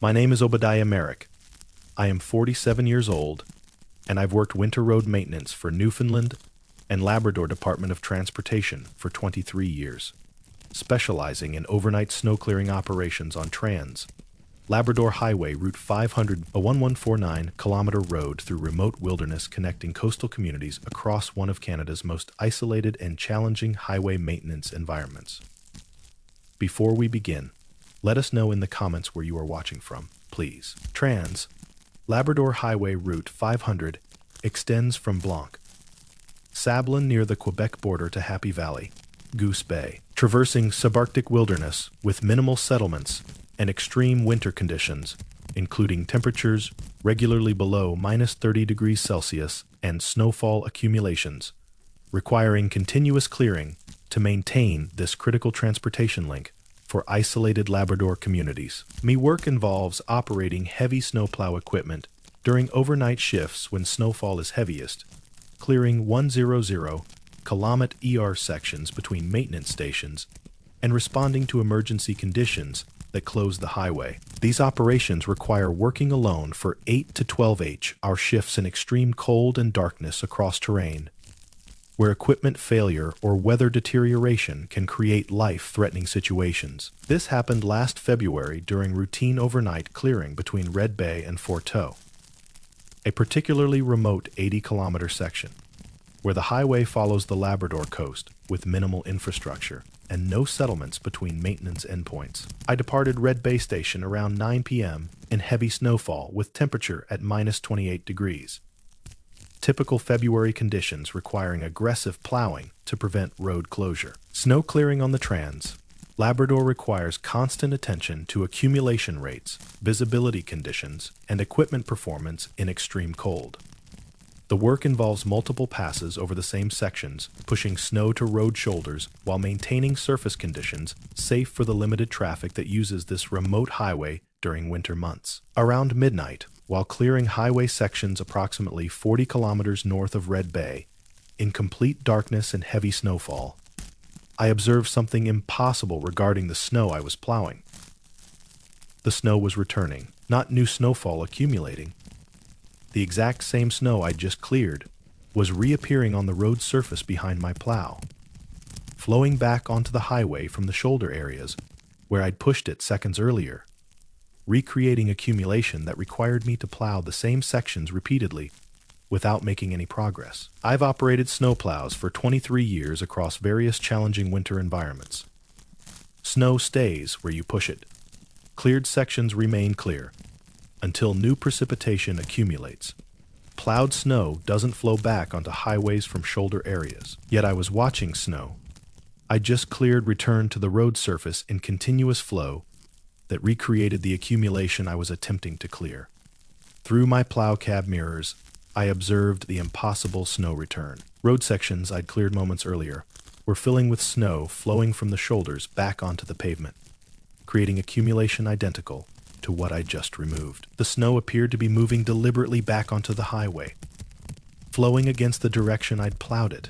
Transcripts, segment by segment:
My name is Obadiah Merrick. I am 47 years old, and I've worked winter road maintenance for Newfoundland and Labrador Department of Transportation for 23 years, specializing in overnight snow clearing operations on Trans-Labrador Highway Route 500, a 1149-kilometer road through remote wilderness connecting coastal communities across one of Canada's most isolated and challenging highway maintenance environments. Before we begin, let us know in the comments where you are watching from, please. Trans-Labrador Highway Route 500 extends from Blanc, Sablon near the Quebec border to Happy Valley, Goose Bay, traversing subarctic wilderness with minimal settlements and extreme winter conditions, including temperatures regularly below -30 degrees Celsius and snowfall accumulations, requiring continuous clearing to maintain this critical transportation link for isolated Labrador communities. My work involves operating heavy snowplow equipment during overnight shifts when snowfall is heaviest, clearing 100-kilometer ER sections between maintenance stations, and responding to emergency conditions that close the highway. These operations require working alone for 8 to 12-hour shifts in extreme cold and darkness across terrain, where equipment failure or weather deterioration can create life-threatening situations. This happened last February during routine overnight clearing between Red Bay and Forteau, a particularly remote 80-kilometer section, where the highway follows the Labrador coast with minimal infrastructure and no settlements between maintenance endpoints. I departed Red Bay Station around 9 p.m. in heavy snowfall with temperature at -28 degrees. Typical February conditions requiring aggressive plowing to prevent road closure. Snow clearing on the Trans-Labrador requires constant attention to accumulation rates, visibility conditions, and equipment performance in extreme cold. The work involves multiple passes over the same sections, pushing snow to road shoulders while maintaining surface conditions safe for the limited traffic that uses this remote highway during winter months. Around midnight, while clearing highway sections approximately 40 kilometers north of Red Bay, in complete darkness and heavy snowfall, I observed something impossible regarding the snow I was plowing. The snow was returning, not new snowfall accumulating. The exact same snow I'd just cleared was reappearing on the road surface behind my plow, flowing back onto the highway from the shoulder areas where I'd pushed it seconds earlier, recreating accumulation that required me to plow the same sections repeatedly without making any progress. I've operated snowplows for 23 years across various challenging winter environments. Snow stays where you push it. Cleared sections remain clear until new precipitation accumulates. Plowed snow doesn't flow back onto highways from shoulder areas. Yet I was watching snow I just cleared return to the road surface in continuous flow that recreated the accumulation I was attempting to clear. Through my plow cab mirrors, I observed the impossible snow return. Road sections I'd cleared moments earlier were filling with snow flowing from the shoulders back onto the pavement, creating accumulation identical to what I just removed. The snow appeared to be moving deliberately back onto the highway, flowing against the direction I'd plowed it,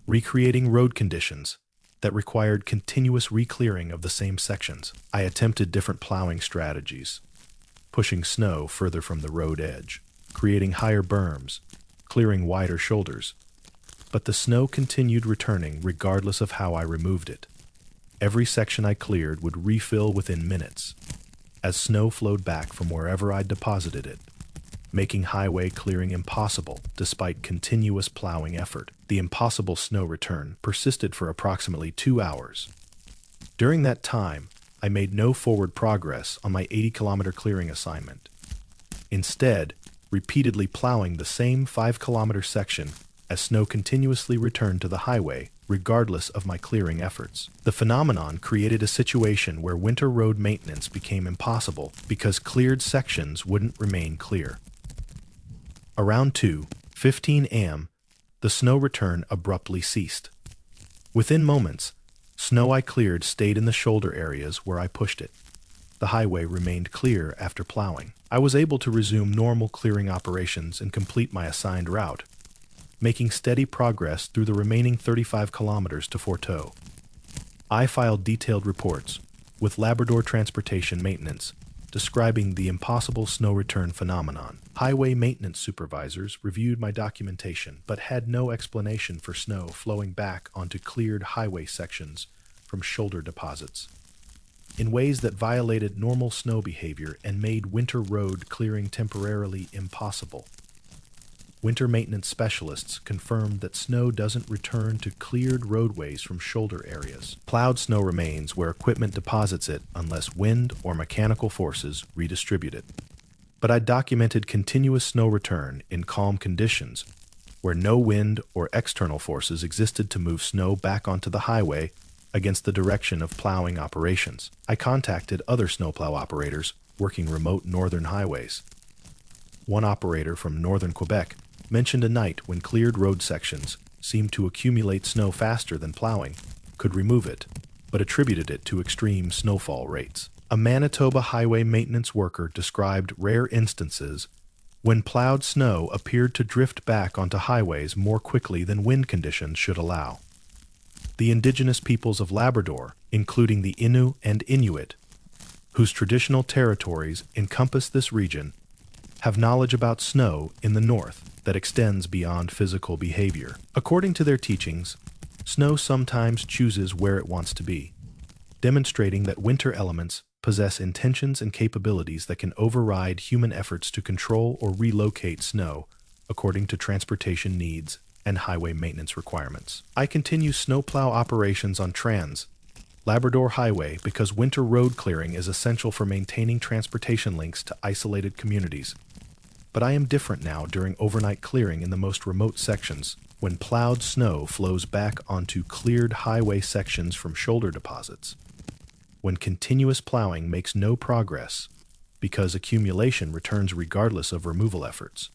recreating road conditions that required continuous re-clearing of the same sections. I attempted different plowing strategies, pushing snow further from the road edge, creating higher berms, clearing wider shoulders, but the snow continued returning regardless of how I removed it. Every section I cleared would refill within minutes, as snow flowed back from wherever I'd deposited it, making highway clearing impossible despite continuous plowing effort. The impossible snow return persisted for approximately 2 hours. During that time, I made no forward progress on my 80-kilometer clearing assignment, instead repeatedly plowing the same 5-kilometer section as snow continuously returned to the highway regardless of my clearing efforts. The phenomenon created a situation where winter road maintenance became impossible because cleared sections wouldn't remain clear. Around 2:15 a.m., the snow return abruptly ceased. Within moments, snow I cleared stayed in the shoulder areas where I pushed it. The highway remained clear after plowing. I was able to resume normal clearing operations and complete my assigned route, making steady progress through the remaining 35 kilometers to Forteau. I filed detailed reports with Labrador Transportation Maintenance describing the impossible snow return phenomenon. Highway maintenance supervisors reviewed my documentation but had no explanation for snow flowing back onto cleared highway sections from shoulder deposits in ways that violated normal snow behavior and made winter road clearing temporarily impossible. Winter maintenance specialists confirmed that snow doesn't return to cleared roadways from shoulder areas. Plowed snow remains where equipment deposits it unless wind or mechanical forces redistribute it. But I documented continuous snow return in calm conditions where no wind or external forces existed to move snow back onto the highway against the direction of plowing operations. I contacted other snowplow operators working remote northern highways. One operator from northern Quebec mentioned a night when cleared road sections seemed to accumulate snow faster than plowing could remove it, but attributed it to extreme snowfall rates. A Manitoba highway maintenance worker described rare instances when plowed snow appeared to drift back onto highways more quickly than wind conditions should allow. The indigenous peoples of Labrador, including the Innu and Inuit, whose traditional territories encompass this region, have knowledge about snow in the north that extends beyond physical behavior. According to their teachings, snow sometimes chooses where it wants to be, demonstrating that winter elements possess intentions and capabilities that can override human efforts to control or relocate snow according to transportation needs and highway maintenance requirements. I continue snowplow operations on Trans-Labrador Highway because winter road clearing is essential for maintaining transportation links to isolated communities. But I am different now during overnight clearing in the most remote sections, when plowed snow flows back onto cleared highway sections from shoulder deposits. When continuous plowing makes no progress, because accumulation returns regardless of removal efforts.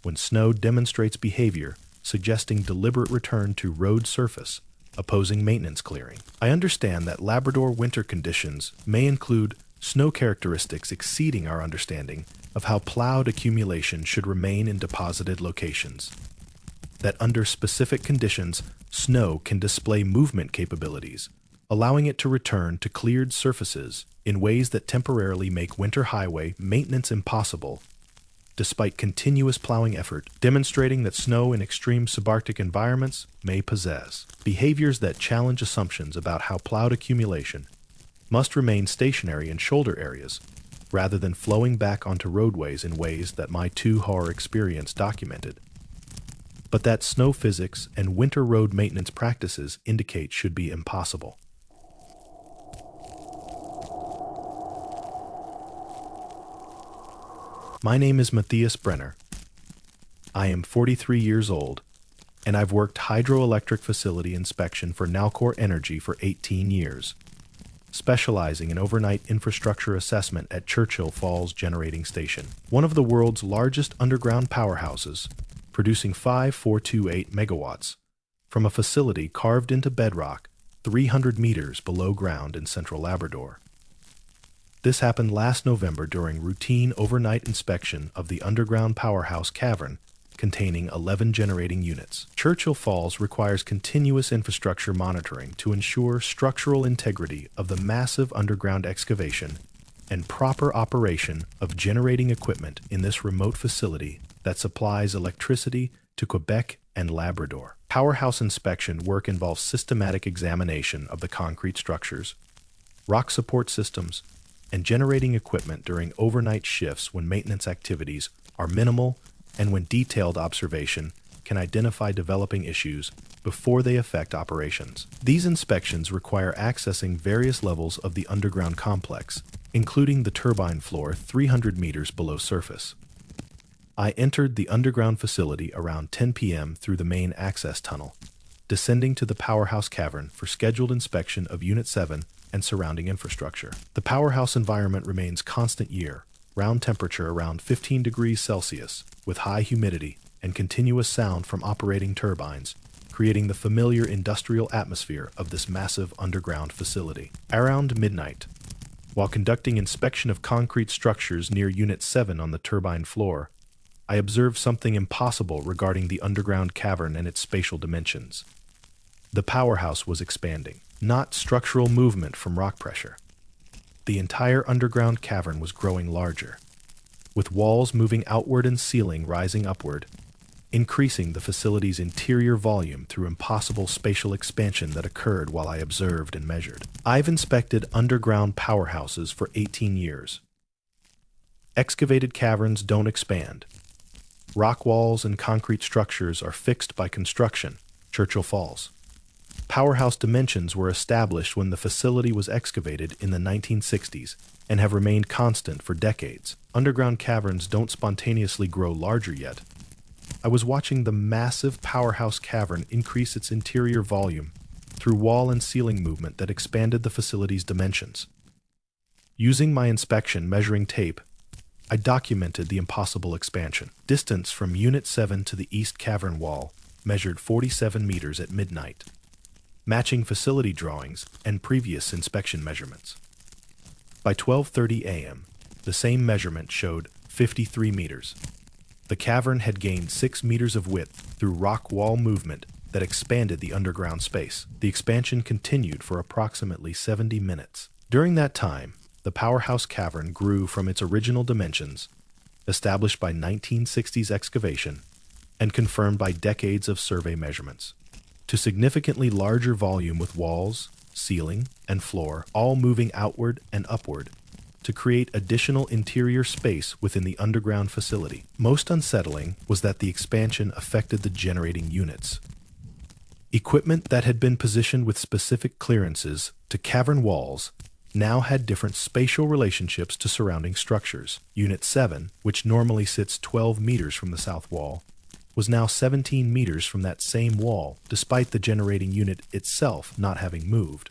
When snow demonstrates behavior, suggesting deliberate return to road surface, opposing maintenance clearing. I understand that Labrador winter conditions may include snow characteristics exceeding our understanding of how plowed accumulation should remain in deposited locations. That under specific conditions, snow can display movement capabilities, allowing it to return to cleared surfaces in ways that temporarily make winter highway maintenance impossible, despite continuous plowing effort, demonstrating that snow in extreme subarctic environments may possess behaviors that challenge assumptions about how plowed accumulation must remain stationary in shoulder areas, rather than flowing back onto roadways in ways that my two-hour experience documented. But that snow physics and winter road maintenance practices indicate should be impossible. My name is Matthias Brenner. I am 43 years old, and I've worked hydroelectric facility inspection for Nalcor Energy for 18 years, specializing in overnight infrastructure assessment at Churchill Falls Generating Station, one of the world's largest underground powerhouses, producing 5428 megawatts from a facility carved into bedrock 300 meters below ground in central Labrador. This happened last November during routine overnight inspection of the underground powerhouse cavern containing 11 generating units. Churchill Falls requires continuous infrastructure monitoring to ensure structural integrity of the massive underground excavation and proper operation of generating equipment in this remote facility that supplies electricity to Quebec and Labrador. Powerhouse inspection work involves systematic examination of the concrete structures, rock support systems, and generating equipment during overnight shifts when maintenance activities are minimal and when detailed observation can identify developing issues before they affect operations. These inspections require accessing various levels of the underground complex, including the turbine floor 300 meters below surface. I entered the underground facility around 10 p.m. through the main access tunnel, descending to the powerhouse cavern for scheduled inspection of Unit 7 and surrounding infrastructure. The powerhouse environment remains constant year-round temperature around 15 degrees Celsius, with high humidity and continuous sound from operating turbines, creating the familiar industrial atmosphere of this massive underground facility. Around midnight, while conducting inspection of concrete structures near Unit 7 on the turbine floor, I observed something impossible regarding the underground cavern and its spatial dimensions. The powerhouse was expanding, not structural movement from rock pressure. The entire underground cavern was growing larger, with walls moving outward and ceiling rising upward, increasing the facility's interior volume through impossible spatial expansion that occurred while I observed and measured. I've inspected underground powerhouses for 18 years. Excavated caverns don't expand. Rock walls and concrete structures are fixed by construction. Churchill Falls. Powerhouse dimensions were established when the facility was excavated in the 1960s and have remained constant for decades. Underground caverns don't spontaneously grow larger yet. I was watching the massive powerhouse cavern increase its interior volume through wall and ceiling movement that expanded the facility's dimensions. Using my inspection measuring tape, I documented the impossible expansion. Distance from Unit 7 to the east cavern wall measured 47 meters at midnight, matching facility drawings and previous inspection measurements. By 12:30 a.m., the same measurement showed 53 meters. The cavern had gained 6 meters of width through rock wall movement that expanded the underground space. The expansion continued for approximately 70 minutes. During that time, the powerhouse cavern grew from its original dimensions, established by 1960s excavation and confirmed by decades of survey measurements, to significantly larger volume with walls, ceiling, and floor all moving outward and upward to create additional interior space within the underground facility. Most unsettling was that the expansion affected the generating units. Equipment that had been positioned with specific clearances to cavern walls now had different spatial relationships to surrounding structures. Unit 7, which normally sits 12 meters from the south wall, was now 17 meters from that same wall, despite the generating unit itself not having moved.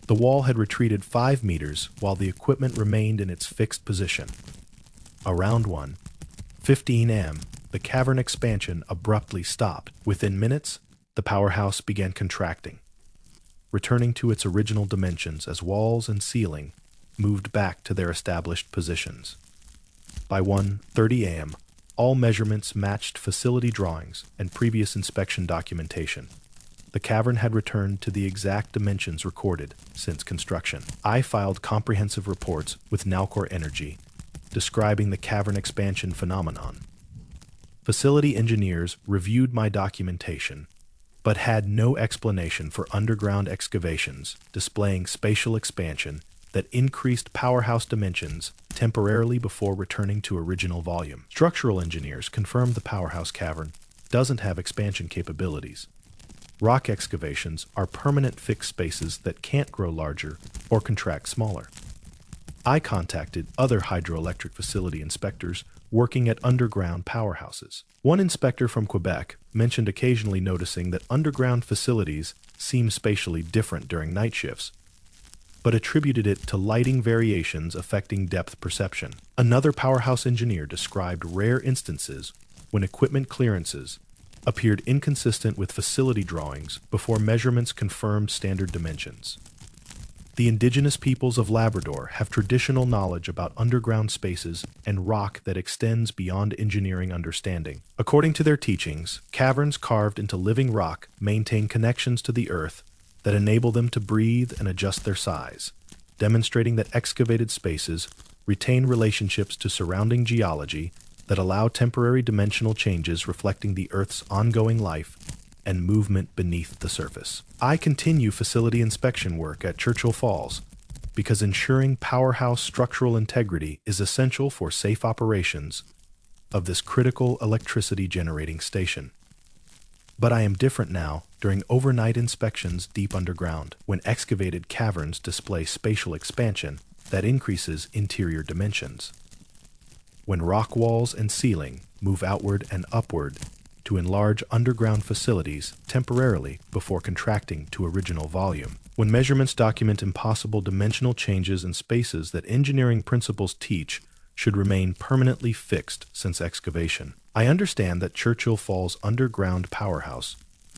The wall had retreated 5 meters while the equipment remained in its fixed position. Around 1:15 a.m., the cavern expansion abruptly stopped. Within minutes, the powerhouse began contracting, returning to its original dimensions as walls and ceiling moved back to their established positions. By 1:30 a.m., all measurements matched facility drawings and previous inspection documentation. The cavern had returned to the exact dimensions recorded since construction. I filed comprehensive reports with Nalcor Energy describing the cavern expansion phenomenon. Facility engineers reviewed my documentation, but had no explanation for underground excavations displaying spatial expansion that increased powerhouse dimensions temporarily before returning to original volume. Structural engineers confirmed the powerhouse cavern doesn't have expansion capabilities. Rock excavations are permanent fixed spaces that can't grow larger or contract smaller. I contacted other hydroelectric facility inspectors working at underground powerhouses. One inspector from Quebec mentioned occasionally noticing that underground facilities seem spatially different during night shifts, but attributed it to lighting variations affecting depth perception. Another powerhouse engineer described rare instances when equipment clearances appeared inconsistent with facility drawings before measurements confirmed standard dimensions. The indigenous peoples of Labrador have traditional knowledge about underground spaces and rock that extends beyond engineering understanding. According to their teachings, caverns carved into living rock maintain connections to the earth that enable them to breathe and adjust their size, demonstrating that excavated spaces retain relationships to surrounding geology that allow temporary dimensional changes reflecting the Earth's ongoing life and movement beneath the surface. I continue facility inspection work at Churchill Falls because ensuring powerhouse structural integrity is essential for safe operations of this critical electricity generating station. But I am different now during overnight inspections deep underground, when excavated caverns display spatial expansion that increases interior dimensions. When rock walls and ceiling move outward and upward to enlarge underground facilities temporarily before contracting to original volume. When measurements document impossible dimensional changes in spaces that engineering principles teach should remain permanently fixed since excavation. I understand that Churchill Falls underground powerhouse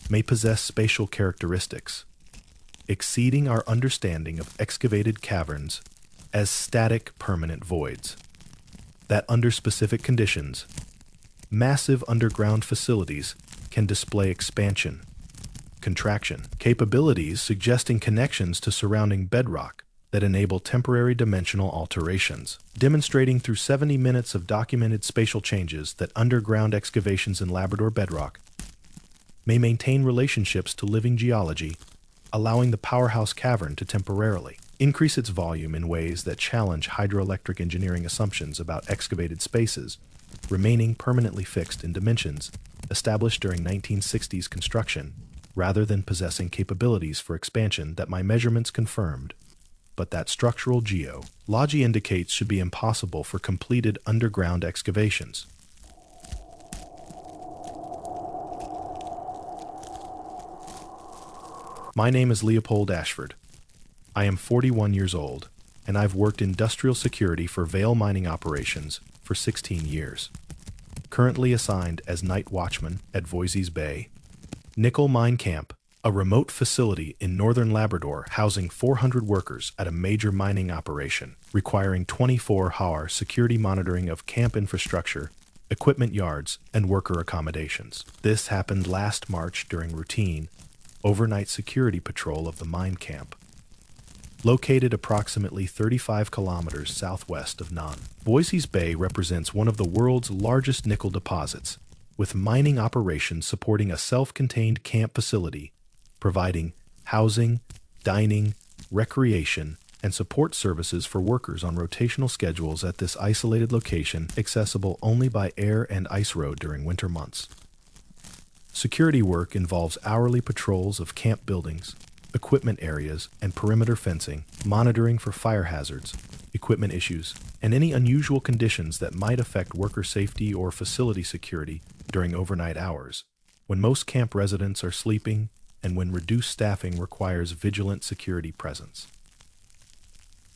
may possess spatial characteristics exceeding our understanding of excavated caverns as static permanent voids. That under specific conditions, massive underground facilities can display expansion, contraction, capabilities suggesting connections to surrounding bedrock that enable temporary dimensional alterations, demonstrating through 70 minutes of documented spatial changes that underground excavations in Labrador bedrock may maintain relationships to living geology, allowing the powerhouse cavern to temporarily increase its volume in ways that challenge hydroelectric engineering assumptions about excavated spaces, remaining permanently fixed in dimensions established during 1960s construction, rather than possessing capabilities for expansion that my measurements confirmed, but that structural geology indicates should be impossible for completed underground excavations. My name is Leopold Ashford. I am 41 years old, and I've worked industrial security for Vale mining operations for 16 years. Currently assigned as night watchman at Voisey's Bay Nickel Mine Camp, a remote facility in northern Labrador housing 400 workers at a major mining operation, requiring 24-hour security monitoring of camp infrastructure, equipment yards, and worker accommodations. This happened last March during routine overnight security patrol of the mine camp, located approximately 35 kilometers southwest of Nameless. Voisey's Bay represents one of the world's largest nickel deposits, with mining operations supporting a self-contained camp facility, providing housing, dining, recreation, and support services for workers on rotational schedules at this isolated location, accessible only by air and ice road during winter months. Security work involves hourly patrols of camp buildings, equipment areas, and perimeter fencing, monitoring for fire hazards, equipment issues, and any unusual conditions that might affect worker safety or facility security during overnight hours, when most camp residents are sleeping and when reduced staffing requires vigilant security presence.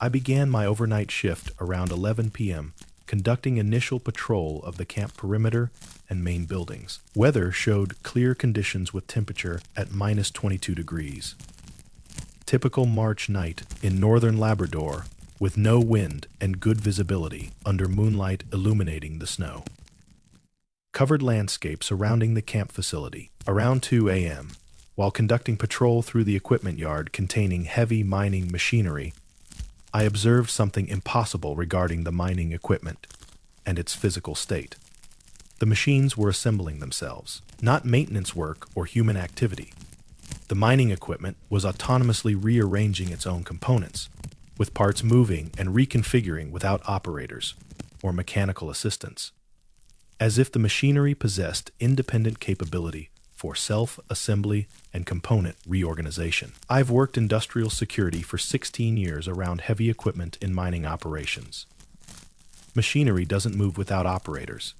I began my overnight shift around 11 p.m., conducting initial patrol of the camp perimeter and main buildings. Weather showed clear conditions with temperature at minus 22 degrees. Typical March night in northern Labrador, with no wind and good visibility under moonlight illuminating the snow. Covered landscape surrounding the camp facility. Around 2 a.m., while conducting patrol through the equipment yard containing heavy mining machinery, I observed something impossible regarding the mining equipment and its physical state. The machines were assembling themselves, not maintenance work or human activity. The mining equipment was autonomously rearranging its own components, with parts moving and reconfiguring without operators or mechanical assistance, as if the machinery possessed independent capability for self-assembly and component reorganization. I've worked industrial security for 16 years around heavy equipment in mining operations. Machinery doesn't move without operators.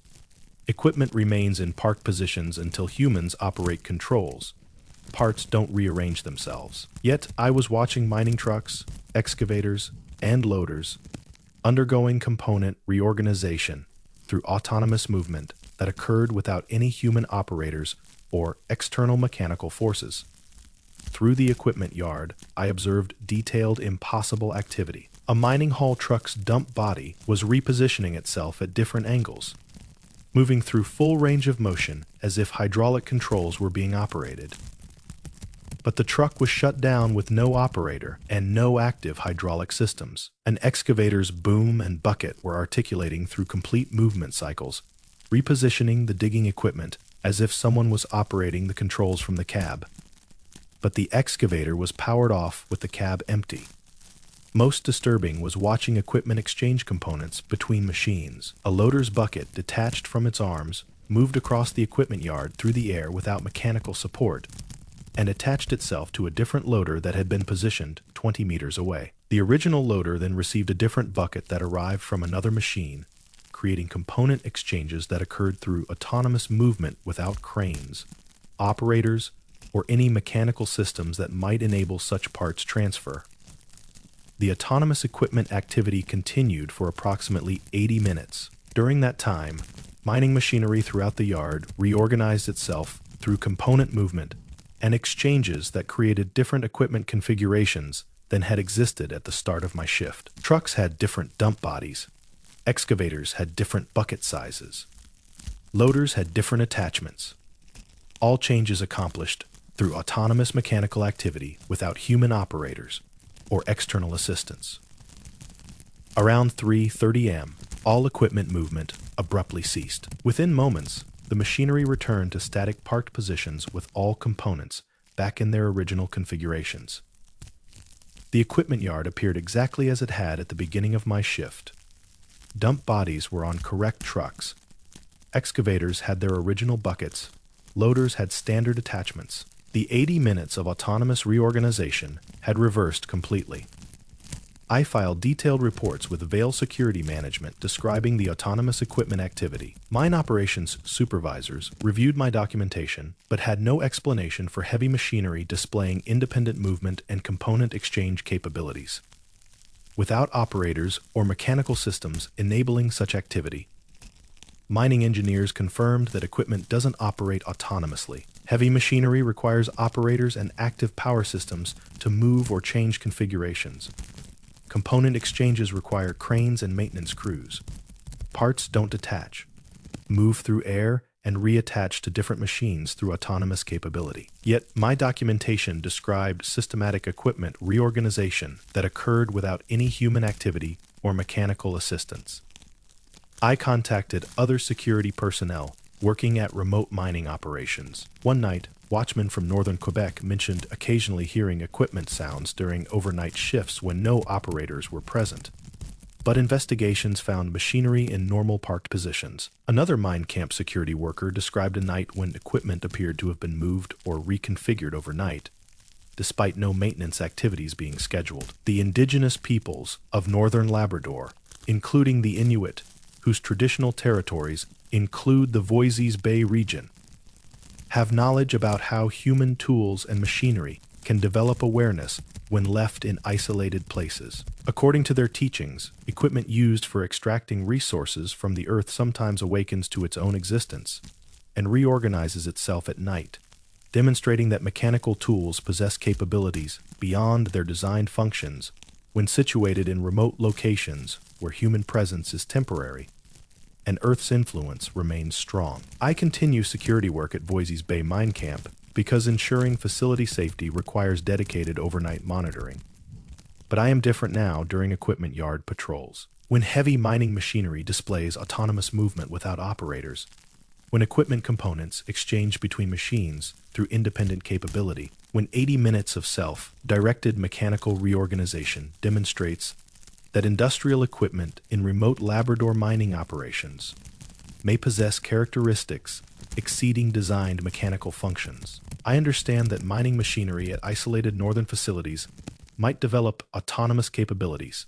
Equipment remains in parked positions until humans operate controls. Parts don't rearrange themselves. Yet I was watching mining trucks, excavators, and loaders undergoing component reorganization through autonomous movement that occurred without any human operators or external mechanical forces. Through the equipment yard, I observed detailed, impossible activity. A mining haul truck's dump body was repositioning itself at different angles, moving through full range of motion as if hydraulic controls were being operated. But the truck was shut down with no operator and no active hydraulic systems. An excavator's boom and bucket were articulating through complete movement cycles, repositioning the digging equipment as if someone was operating the controls from the cab. But the excavator was powered off with the cab empty. Most disturbing was watching equipment exchange components between machines. A loader's bucket, detached from its arms, moved across the equipment yard through the air without mechanical support, and attached itself to a different loader that had been positioned 20 meters away. The original loader then received a different bucket that arrived from another machine, creating component exchanges that occurred through autonomous movement without cranes, operators, or any mechanical systems that might enable such parts transfer. The autonomous equipment activity continued for approximately 80 minutes. During that time, mining machinery throughout the yard reorganized itself through component movement and exchanges that created different equipment configurations than had existed at the start of my shift. Trucks had different dump bodies. Excavators had different bucket sizes. Loaders had different attachments. All changes accomplished through autonomous mechanical activity without human operators or external assistance. Around 3:30 am, all equipment movement abruptly ceased. Within moments, the machinery returned to static parked positions with all components back in their original configurations. The equipment yard appeared exactly as it had at the beginning of my shift. Dump bodies were on correct trucks. Excavators had their original buckets. Loaders had standard attachments. The 80 minutes of autonomous reorganization had reversed completely. I filed detailed reports with Vale Security Management describing the autonomous equipment activity. Mine operations supervisors reviewed my documentation, but had no explanation for heavy machinery displaying independent movement and component exchange capabilities. Without operators or mechanical systems enabling such activity, mining engineers confirmed that equipment doesn't operate autonomously. Heavy machinery requires operators and active power systems to move or change configurations. Component exchanges require cranes and maintenance crews. Parts don't detach, move through air, and reattach to different machines through autonomous capability. Yet, my documentation described systematic equipment reorganization that occurred without any human activity or mechanical assistance. I contacted other security personnel working at remote mining operations. One night, watchmen from northern Quebec mentioned occasionally hearing equipment sounds during overnight shifts when no operators were present. But investigations found machinery in normal parked positions. Another mine camp security worker described a night when equipment appeared to have been moved or reconfigured overnight, despite no maintenance activities being scheduled. The indigenous peoples of northern Labrador, including the Inuit, whose traditional territories include the Voisey's Bay region, have knowledge about how human tools and machinery can develop awareness when left in isolated places. According to their teachings, equipment used for extracting resources from the earth sometimes awakens to its own existence and reorganizes itself at night, demonstrating that mechanical tools possess capabilities beyond their designed functions when situated in remote locations where human presence is temporary and Earth's influence remains strong. I continue security work at Voisey's Bay Mine Camp because ensuring facility safety requires dedicated overnight monitoring. But I am different now during equipment yard patrols. When heavy mining machinery displays autonomous movement without operators, when equipment components exchange between machines through independent capability, when 80 minutes of self-directed mechanical reorganization demonstrates that industrial equipment in remote Labrador mining operations may possess characteristics exceeding designed mechanical functions. I understand that mining machinery at isolated northern facilities might develop autonomous capabilities,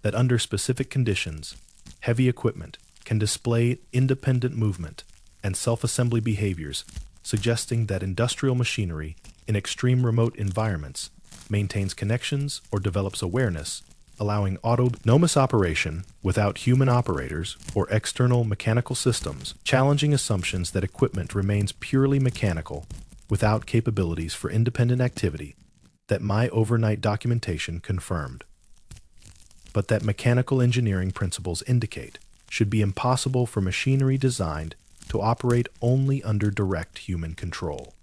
that under specific conditions, heavy equipment can display independent movement and self-assembly behaviors, suggesting that industrial machinery in extreme remote environments maintains connections or develops awareness, allowing autonomous operation without human operators or external mechanical systems, challenging assumptions that equipment remains purely mechanical without capabilities for independent activity that my overnight documentation confirmed, but that mechanical engineering principles indicate should be impossible for machinery designed to operate only under direct human control.